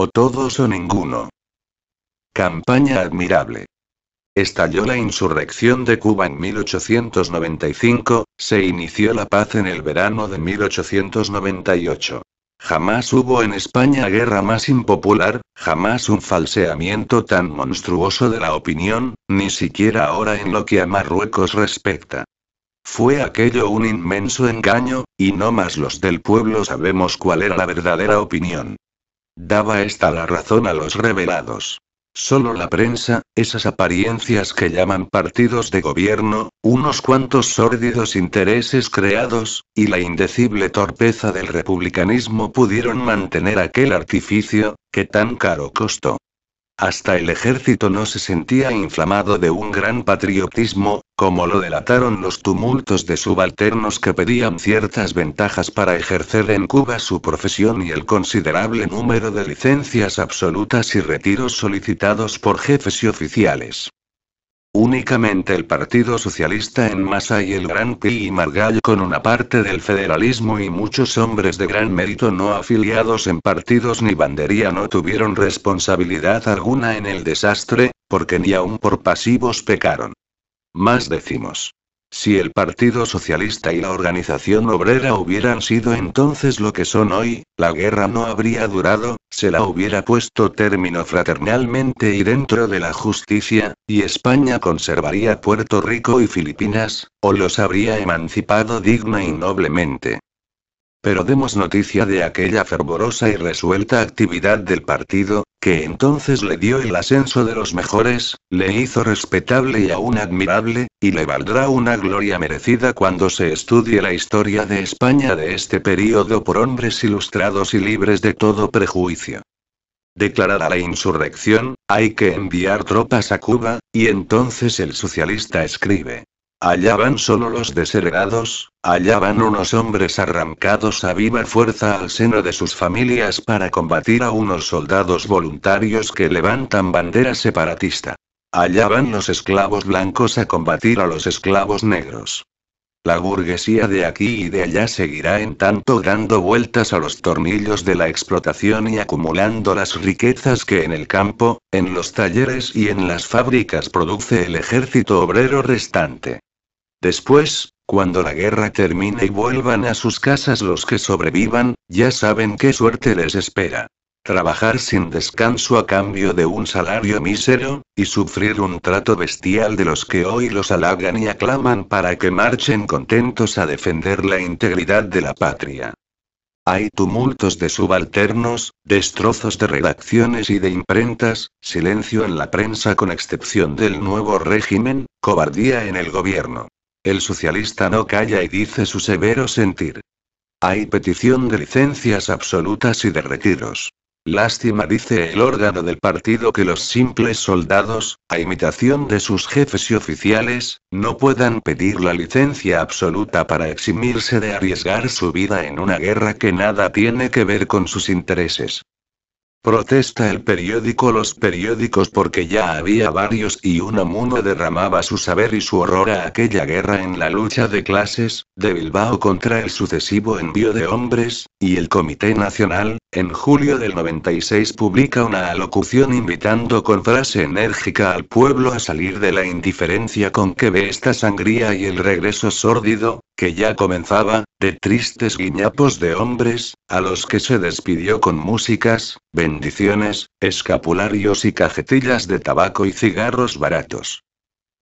O todos o ninguno. Campaña admirable. Estalló la insurrección de Cuba en 1895, se inició la paz en el verano de 1898. Jamás hubo en España guerra más impopular, jamás un falseamiento tan monstruoso de la opinión, ni siquiera ahora en lo que a Marruecos respecta. Fue aquello un inmenso engaño, y no más los del pueblo sabemos cuál era la verdadera opinión. Daba esta la razón a los rebelados. Solo la prensa, esas apariencias que llaman partidos de gobierno, unos cuantos sórdidos intereses creados, y la indecible torpeza del republicanismo pudieron mantener aquel artificio, que tan caro costó. Hasta el ejército no se sentía inflamado de un gran patriotismo, como lo delataron los tumultos de subalternos que pedían ciertas ventajas para ejercer en Cuba su profesión y el considerable número de licencias absolutas y retiros solicitados por jefes y oficiales. Únicamente el Partido Socialista en masa y el Gran Pi y Margall con una parte del federalismo y muchos hombres de gran mérito no afiliados en partidos ni bandería no tuvieron responsabilidad alguna en el desastre, porque ni aun por pasivos pecaron. Más decimos. Si el Partido Socialista y la Organización Obrera hubieran sido entonces lo que son hoy, la guerra no habría durado, se la hubiera puesto término fraternalmente y dentro de la justicia, y España conservaría Puerto Rico y Filipinas, o los habría emancipado digna y noblemente. Pero demos noticia de aquella fervorosa y resuelta actividad del partido, que entonces le dio el ascenso de los mejores, le hizo respetable y aún admirable, y le valdrá una gloria merecida cuando se estudie la historia de España de este período por hombres ilustrados y libres de todo prejuicio. Declarada la insurrección, hay que enviar tropas a Cuba, y entonces el socialista escribe. Allá van solo los desheredados, allá van unos hombres arrancados a viva fuerza al seno de sus familias para combatir a unos soldados voluntarios que levantan bandera separatista. Allá van los esclavos blancos a combatir a los esclavos negros. La burguesía de aquí y de allá seguirá en tanto dando vueltas a los tornillos de la explotación y acumulando las riquezas que en el campo, en los talleres y en las fábricas produce el ejército obrero restante. Después, cuando la guerra termine y vuelvan a sus casas los que sobrevivan, ya saben qué suerte les espera. Trabajar sin descanso a cambio de un salario mísero, y sufrir un trato bestial de los que hoy los halagan y aclaman para que marchen contentos a defender la integridad de la patria. Hay tumultos de subalternos, destrozos de redacciones y de imprentas, silencio en la prensa con excepción del nuevo régimen, cobardía en el gobierno. El socialista no calla y dice su severo sentir. Hay petición de licencias absolutas y de retiros. Lástima, dice el órgano del partido, que los simples soldados, a imitación de sus jefes y oficiales, no puedan pedir la licencia absoluta para eximirse de arriesgar su vida en una guerra que nada tiene que ver con sus intereses. Protesta el periódico, los periódicos, porque ya había varios y uno derramaba su saber y su horror a aquella guerra en la lucha de clases, de Bilbao contra el sucesivo envío de hombres, y el Comité Nacional, en julio del 96 publica una alocución invitando con frase enérgica al pueblo a salir de la indiferencia con que ve esta sangría y el regreso sórdido, que ya comenzaba, de tristes guiñapos de hombres, a los que se despidió con músicas, bendiciones, escapularios y cajetillas de tabaco y cigarros baratos.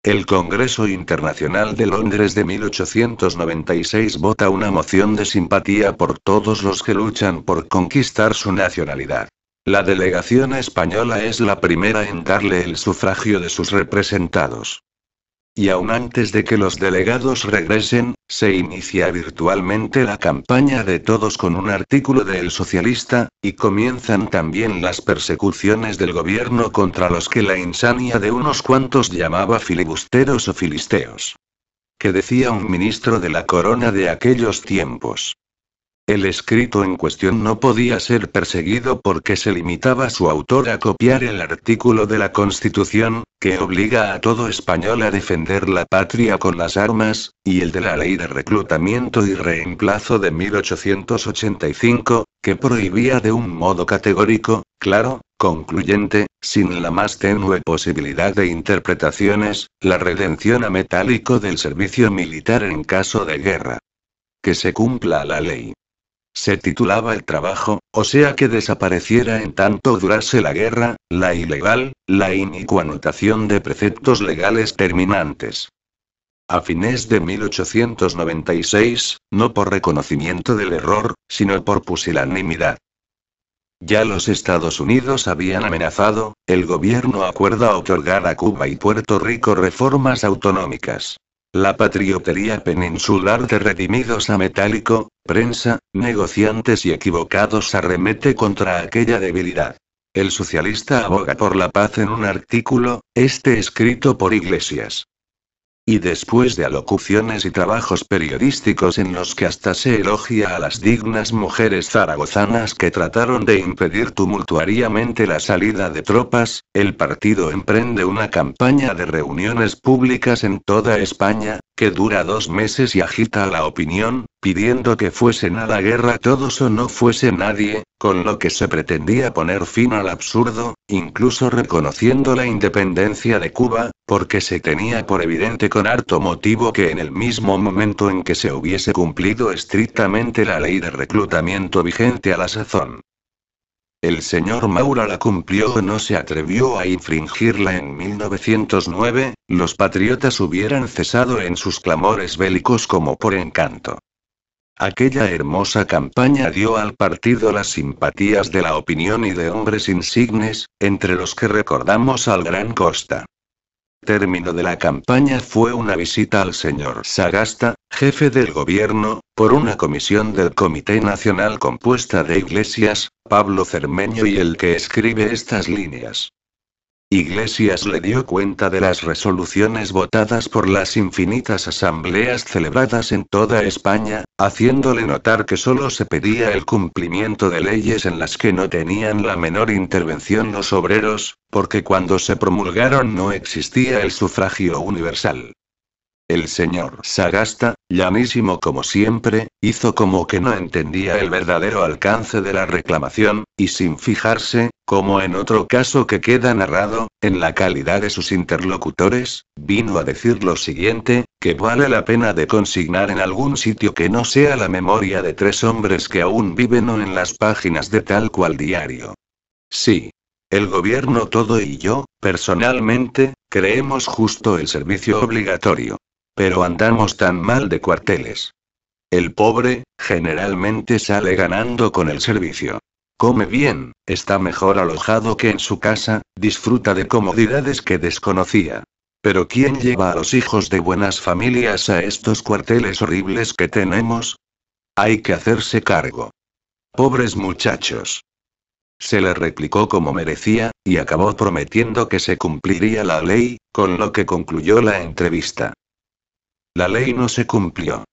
El Congreso Internacional de Londres de 1896 vota una moción de simpatía por todos los que luchan por conquistar su nacionalidad. La delegación española es la primera en darle el sufragio de sus representados. Y aún antes de que los delegados regresen, se inicia virtualmente la campaña de todos con un artículo de El Socialista, y comienzan también las persecuciones del gobierno contra los que la insania de unos cuantos llamaba filibusteros o filisteos. Que decía un ministro de la corona de aquellos tiempos. El escrito en cuestión no podía ser perseguido porque se limitaba su autor a copiar el artículo de la Constitución, que obliga a todo español a defender la patria con las armas, y el de la Ley de Reclutamiento y Reemplazo de 1885, que prohibía de un modo categórico, claro, concluyente, sin la más tenue posibilidad de interpretaciones, la redención a metálico del servicio militar en caso de guerra. Que se cumpla la ley. Se titulaba el trabajo, o sea que desapareciera en tanto durase la guerra, la ilegal, la inicua anotación de preceptos legales terminantes. A fines de 1896, no por reconocimiento del error, sino por pusilanimidad. Ya los Estados Unidos habían amenazado, el gobierno acuerda otorgar a Cuba y Puerto Rico reformas autonómicas. La patriotería peninsular de redimidos a metálico, prensa, negociantes y equivocados arremete contra aquella debilidad. El socialista aboga por la paz en un artículo, escrito por Iglesias. Y después de alocuciones y trabajos periodísticos en los que hasta se elogia a las dignas mujeres zaragozanas que trataron de impedir tumultuariamente la salida de tropas, el partido emprende una campaña de reuniones públicas en toda España, que dura 2 meses y agita a la opinión, pidiendo que fuesen a la guerra todos o no fuese nadie, con lo que se pretendía poner fin al absurdo, incluso reconociendo la independencia de Cuba, porque se tenía por evidente con harto motivo que en el mismo momento en que se hubiese cumplido estrictamente la ley de reclutamiento vigente a la sazón. El señor Maura la cumplió o no se atrevió a infringirla en 1909, los patriotas hubieran cesado en sus clamores bélicos como por encanto. Aquella hermosa campaña dio al partido las simpatías de la opinión y de hombres insignes, entre los que recordamos al gran Costa. Término de la campaña fue una visita al señor Sagasta, jefe del gobierno, por una comisión del Comité Nacional compuesta de Iglesias, Pablo Cermeño y el que escribe estas líneas. Iglesias le dio cuenta de las resoluciones votadas por las infinitas asambleas celebradas en toda España, haciéndole notar que solo se pedía el cumplimiento de leyes en las que no tenían la menor intervención los obreros, porque cuando se promulgaron no existía el sufragio universal. El señor Sagasta, llanísimo como siempre, hizo como que no entendía el verdadero alcance de la reclamación, y sin fijarse, como en otro caso que queda narrado, en la calidad de sus interlocutores, vino a decir lo siguiente, que vale la pena de consignar en algún sitio que no sea la memoria de 3 hombres que aún viven o en las páginas de tal cual diario. Sí. El gobierno todo y yo, personalmente, creemos justo el servicio obligatorio. Pero andamos tan mal de cuarteles. El pobre, generalmente sale ganando con el servicio. Come bien, está mejor alojado que en su casa, disfruta de comodidades que desconocía. Pero ¿quién lleva a los hijos de buenas familias a estos cuarteles horribles que tenemos? Hay que hacerse cargo. Pobres muchachos. Se le replicó como merecía, y acabó prometiendo que se cumpliría la ley, con lo que concluyó la entrevista. La ley no se cumplió.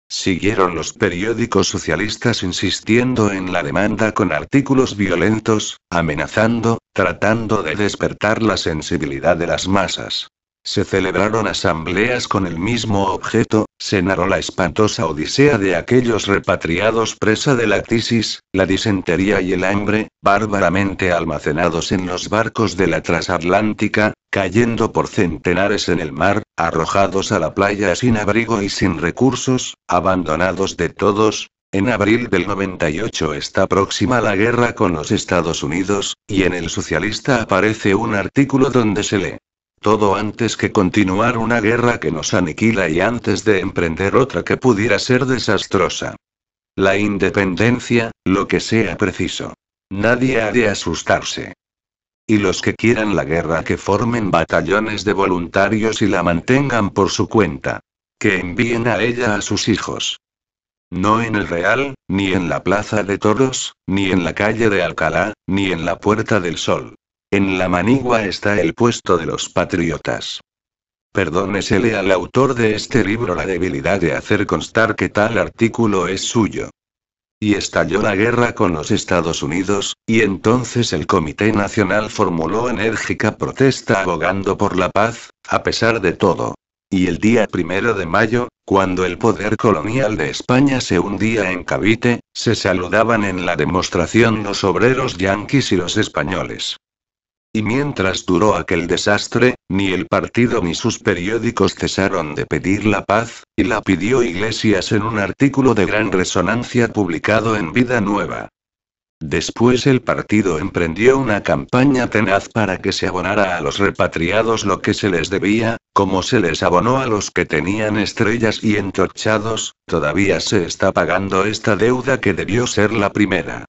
Siguieron los periódicos socialistas insistiendo en la demanda con artículos violentos, amenazando, tratando de despertar la sensibilidad de las masas. Se celebraron asambleas con el mismo objeto, se narró la espantosa odisea de aquellos repatriados presa de la tisis, la disentería y el hambre, bárbaramente almacenados en los barcos de la transatlántica, cayendo por centenares en el mar, arrojados a la playa sin abrigo y sin recursos, abandonados de todos. En abril del 98 está próxima la guerra con los Estados Unidos, y en El Socialista aparece un artículo donde se lee: todo antes que continuar una guerra que nos aniquila y antes de emprender otra que pudiera ser desastrosa. La independencia, lo que sea preciso. Nadie ha de asustarse. Y los que quieran la guerra que formen batallones de voluntarios y la mantengan por su cuenta. Que envíen a ella a sus hijos. No en el Real, ni en la Plaza de Toros, ni en la calle de Alcalá, ni en la Puerta del Sol. En la manigua está el puesto de los patriotas. Perdónesele al autor de este libro la debilidad de hacer constar que tal artículo es suyo. Y estalló la guerra con los Estados Unidos, y entonces el Comité Nacional formuló enérgica protesta abogando por la paz, a pesar de todo. Y el día 1 de mayo, cuando el poder colonial de España se hundía en Cavite, se saludaban en la demostración los obreros yanquis y los españoles. Y mientras duró aquel desastre, ni el partido ni sus periódicos cesaron de pedir la paz, y la pidió Iglesias en un artículo de gran resonancia publicado en Vida Nueva. Después el partido emprendió una campaña tenaz para que se abonara a los repatriados lo que se les debía, como se les abonó a los que tenían estrellas y entorchados. Todavía se está pagando esta deuda que debió ser la primera.